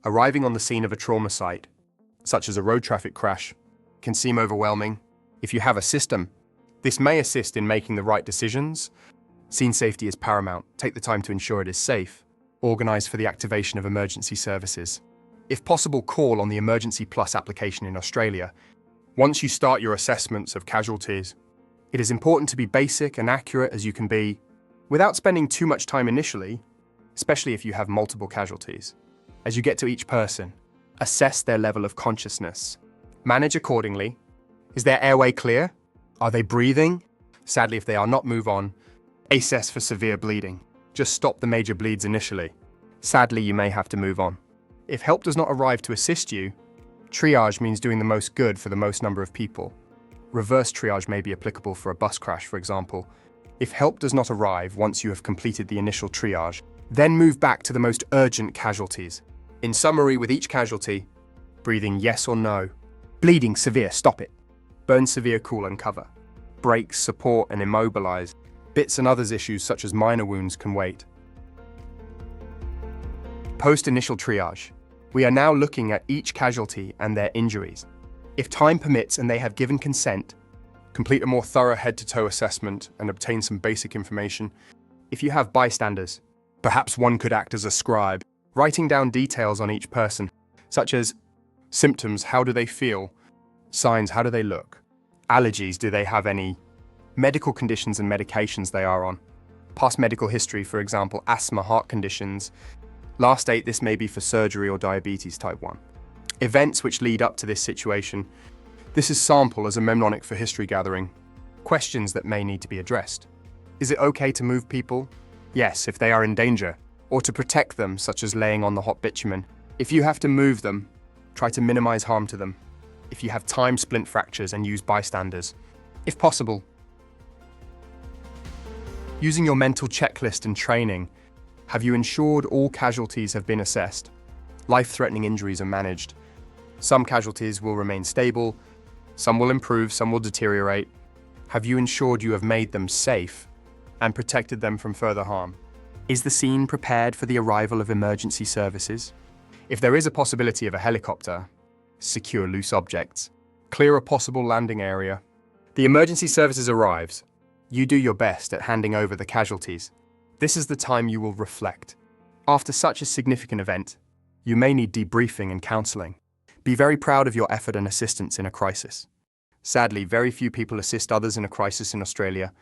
Arriving on the scene of a trauma site, such as a road traffic crash, can seem overwhelming. If you have a system, this may assist in making the right decisions. Scene safety is paramount. Take the time to ensure it is safe. Organize for the activation of emergency services. If possible, call on the Emergency Plus application in Australia. Once you start your assessments of casualties, it is important to be basic and accurate as you can be, without spending too much time initially, especially if you have multiple casualties. As you get to each person, assess their level of consciousness. Manage accordingly. Is their airway clear? Are they breathing? Sadly, if they are not, move on. Assess for severe bleeding. Just stop the major bleeds initially. Sadly, you may have to move on. If help does not arrive to assist you, triage means doing the most good for the most number of people. Reverse triage may be applicable for a bus crash, for example. If help does not arrive once you have completed the initial triage, then move back to the most urgent casualties. In summary, with each casualty, breathing yes or no. Bleeding severe, stop it. Burn severe, cool and cover. Breaks, support and immobilize. Bits and others issues such as minor wounds can wait. Post-initial triage. We are now looking at each casualty and their injuries. If time permits and they have given consent, complete a more thorough head-to-toe assessment and obtain some basic information. If you have bystanders, perhaps one could act as a scribe, writing down details on each person, such as symptoms, how do they feel? Signs, how do they look? Allergies, do they have any? Medical conditions and medications they are on. Past medical history, for example, asthma, heart conditions. Last date, this may be for surgery or diabetes type 1. Events which lead up to this situation. This is sample as a mnemonic for history gathering. Questions that may need to be addressed. Is it okay to move people? Yes, if they are in danger, or to protect them, such as laying on the hot bitumen. If you have to move them, try to minimize harm to them. If you have time, splint fractures and use bystanders, if possible. Using your mental checklist and training, have you ensured all casualties have been assessed? Life-threatening injuries are managed. Some casualties will remain stable, some will improve, some will deteriorate. Have you ensured you have made them safe and protected them from further harm? Is the scene prepared for the arrival of emergency services? If there is a possibility of a helicopter, secure loose objects, clear a possible landing area. The emergency services arrives. You do your best at handing over the casualties. This is the time you will reflect. After such a significant event, you may need debriefing and counseling. Be very proud of your effort and assistance in a crisis. Sadly, very few people assist others in a crisis in Australia,